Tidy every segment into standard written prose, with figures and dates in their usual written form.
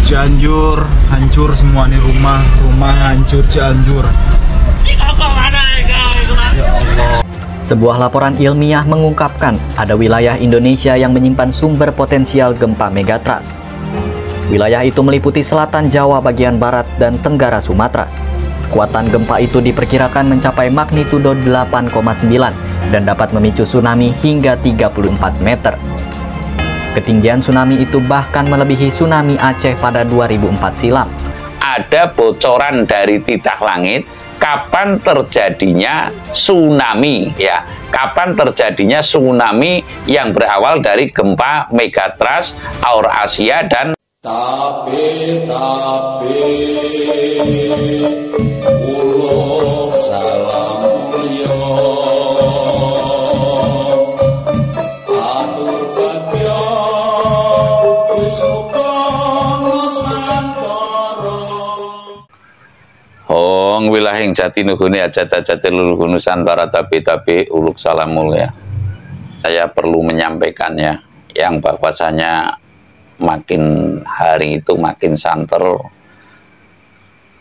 Cianjur hancur semua nih, rumah hancur Cianjur. Ya Allah. Sebuah laporan ilmiah mengungkapkan ada wilayah Indonesia yang menyimpan sumber potensial gempa megatrust. Wilayah itu meliputi selatan Jawa bagian barat dan tenggara Sumatera. Kekuatan gempa itu diperkirakan mencapai magnitudo 8,9 dan dapat memicu tsunami hingga 34 meter. Ketinggian tsunami itu bahkan melebihi tsunami Aceh pada 2004 silam. Ada bocoran dari titah langit kapan terjadinya tsunami, ya. Kapan terjadinya tsunami yang berawal dari gempa megatrust Aurasia dan ulo salam Hong wilahing jati nuhuni ajat-ajati luluh Nusantara tapi uluk salam mulia. Saya perlu menyampaikannya yang bahwasanya makin hari itu makin santer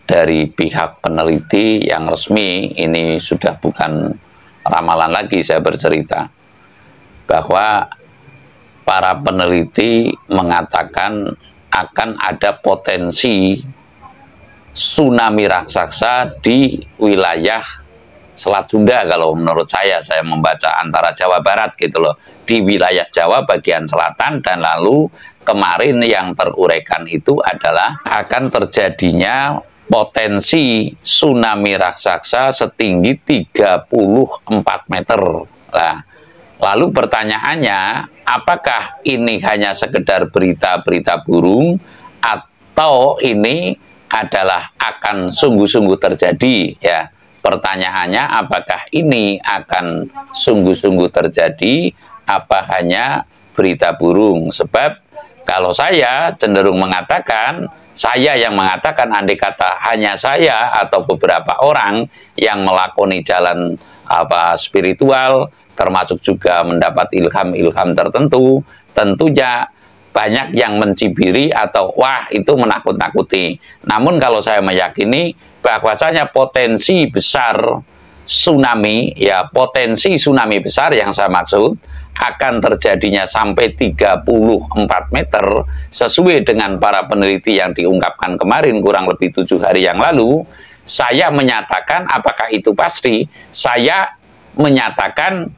dari pihak peneliti yang resmi. Ini sudah bukan ramalan lagi, saya bercerita bahwa para peneliti mengatakan akan ada potensi tsunami raksasa di wilayah Selat Sunda. Kalau menurut saya membaca antara Jawa Barat gitu loh, di wilayah Jawa bagian selatan, dan lalu kemarin yang teruraikan itu adalah akan terjadinya potensi tsunami raksasa setinggi 34 meter. Nah, lalu pertanyaannya, apakah ini hanya sekedar berita-berita burung atau ini adalah akan sungguh-sungguh terjadi, ya? Pertanyaannya, apakah ini akan sungguh-sungguh terjadi, apa hanya berita burung? Sebab kalau saya cenderung mengatakan, saya yang mengatakan, andai kata hanya saya atau beberapa orang yang melakoni jalan spiritual, termasuk juga mendapat ilham-ilham tertentu, tentunya banyak yang mencibiri atau wah itu menakut-nakuti. Namun kalau saya meyakini bahwasanya potensi besar tsunami, ya potensi tsunami besar yang saya maksud akan terjadinya sampai 34 meter sesuai dengan para peneliti yang diungkapkan kemarin kurang lebih 7 hari yang lalu. Saya menyatakan apakah itu pasti? Saya menyatakan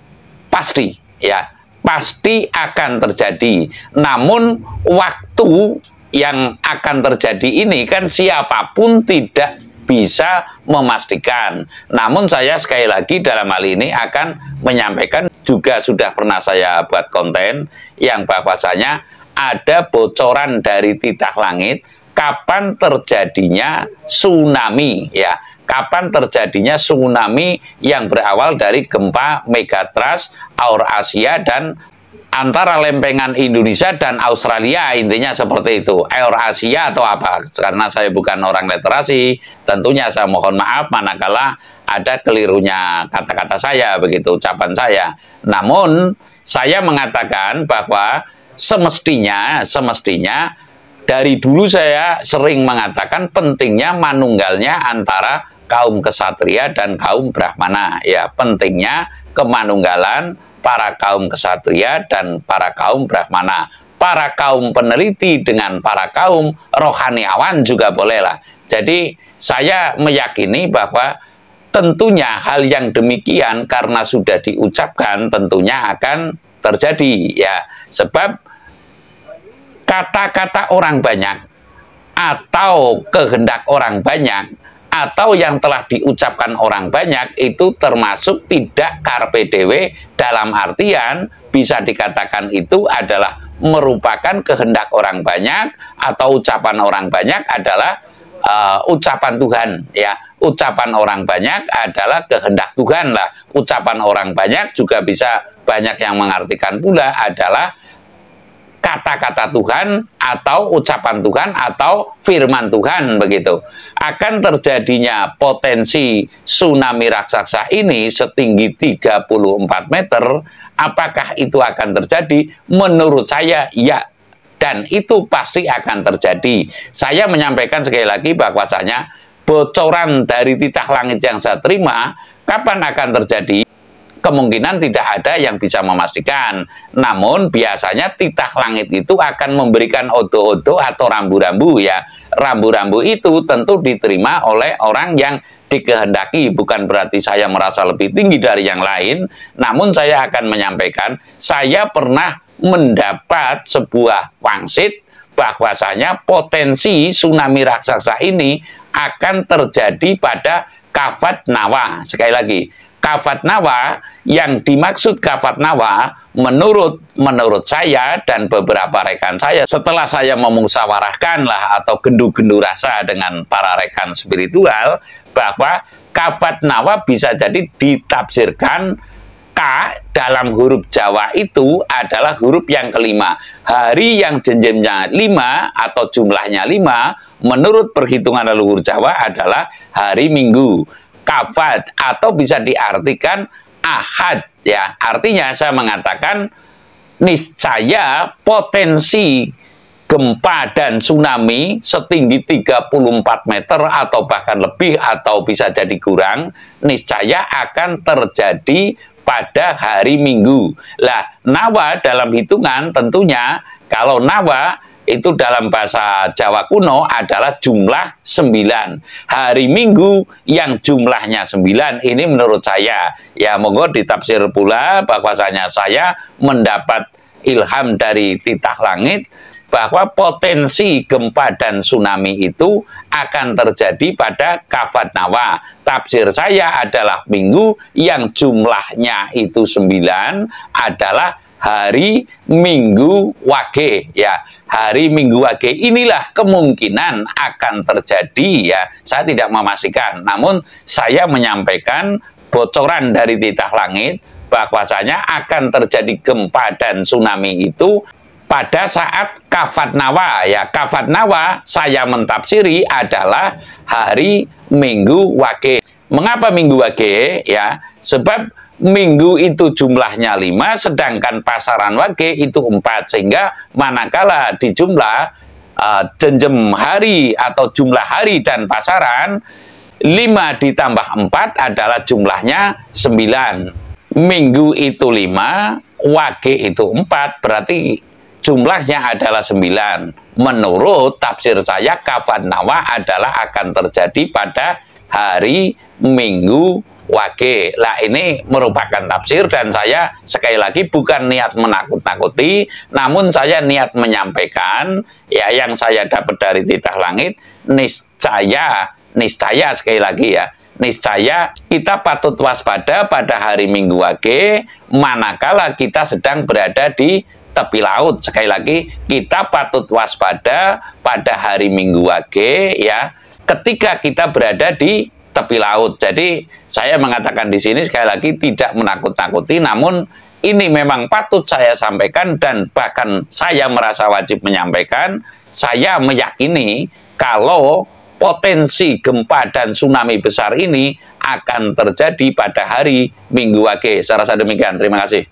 pasti, ya. Pasti akan terjadi. Namun waktu yang akan terjadi ini kan siapapun tidak bisa memastikan. Namun saya sekali lagi dalam hal ini akan menyampaikan, juga sudah pernah saya buat konten yang bahwasanya ada bocoran dari titah langit kapan terjadinya tsunami, ya. Kapan terjadinya tsunami yang berawal dari gempa megatrust Aurasia dan antara lempengan Indonesia dan Australia, intinya seperti itu. Eurasia atau apa? Karena saya bukan orang literasi, tentunya saya mohon maaf manakala ada kelirunya kata-kata saya, begitu ucapan saya. Namun saya mengatakan bahwa semestinya dari dulu saya sering mengatakan pentingnya manunggalnya antara kaum kesatria dan kaum brahmana, ya, pentingnya kemanunggalan para kaum kesatria dan para kaum brahmana, para kaum peneliti dengan para kaum rohaniawan juga bolehlah. Jadi saya meyakini bahwa tentunya hal yang demikian karena sudah diucapkan tentunya akan terjadi, ya. Sebab kata-kata orang banyak atau kehendak orang banyak atau yang telah diucapkan orang banyak itu termasuk tidak carpe diem, dalam artian bisa dikatakan itu adalah merupakan kehendak orang banyak atau ucapan orang banyak adalah ucapan Tuhan, ya. Ucapan orang banyak adalah kehendak Tuhan lah. Ucapan orang banyak juga bisa banyak yang mengartikan pula adalah kata-kata Tuhan atau ucapan Tuhan atau firman Tuhan begitu. Akan terjadinya potensi tsunami raksasa ini setinggi 34 meter, apakah itu akan terjadi? Menurut saya ya, dan itu pasti akan terjadi. Saya menyampaikan sekali lagi bahwasanya bocoran dari titah langit yang saya terima, kapan akan terjadi? Kemungkinan tidak ada yang bisa memastikan. Namun biasanya titah langit itu akan memberikan odo-odo atau rambu-rambu ya. Rambu-rambu itu tentu diterima oleh orang yang dikehendaki. Bukan berarti saya merasa lebih tinggi dari yang lain. Namun saya akan menyampaikan, saya pernah mendapat sebuah wangsit bahwasanya potensi tsunami raksasa ini akan terjadi pada Kafat Nawa. Sekali lagi, Kafat Nawa, yang dimaksud Kafat Nawa menurut saya dan beberapa rekan saya, setelah saya memusyawarahkan lah atau gendu-gendu rasa dengan para rekan spiritual, bahwa Kafat Nawa bisa jadi ditafsirkan K dalam huruf Jawa itu adalah huruf yang kelima. Hari yang jenjemnya 5 atau jumlahnya 5 menurut perhitungan leluhur Jawa adalah hari Minggu. Kafat atau bisa diartikan Ahad ya. Artinya saya mengatakan niscaya potensi gempa dan tsunami setinggi 34 meter atau bahkan lebih atau bisa jadi kurang, niscaya akan terjadi pada hari Minggu. Lah, Nawa dalam hitungan tentunya kalau Nawa itu dalam bahasa Jawa kuno adalah jumlah 9. Hari Minggu yang jumlahnya 9 ini menurut saya, ya monggo ditafsir pula bahwasanya saya mendapat ilham dari titah langit bahwa potensi gempa dan tsunami itu akan terjadi pada Kafat Nawa. Tafsir saya adalah Minggu yang jumlahnya itu 9 adalah hari Minggu Wage ya. Hari Minggu Wage inilah kemungkinan akan terjadi ya. Saya tidak memastikan, namun saya menyampaikan bocoran dari titah langit bahwasanya akan terjadi gempa dan tsunami itu pada saat Kafat Nawa ya. Kafat Nawa saya mentafsiri adalah hari Minggu Wage. Mengapa Minggu Wage ya? Sebab Minggu itu jumlahnya 5, sedangkan pasaran Wage itu 4, sehingga manakala dijumlah jenjem hari atau jumlah hari dan pasaran, 5 ditambah 4 adalah jumlahnya 9. Minggu itu 5, Wage itu 4, berarti jumlahnya adalah 9. Menurut tafsir saya, Kafat Nawa adalah akan terjadi pada hari Minggu Wage. Lah ini merupakan tafsir dan saya sekali lagi bukan niat menakut-nakuti, namun saya niat menyampaikan ya yang saya dapat dari titah langit. Niscaya sekali lagi ya, niscaya kita patut waspada pada hari Minggu Wage manakala kita sedang berada di tepi laut. Sekali lagi, kita patut waspada pada hari Minggu Wage ya ketika kita berada di tepi laut. Jadi saya mengatakan di sini sekali lagi tidak menakut-nakuti, namun ini memang patut saya sampaikan dan bahkan saya merasa wajib menyampaikan. Saya meyakini kalau potensi gempa dan tsunami besar ini akan terjadi pada hari Minggu Wage. Saya rasa demikian. Terima kasih.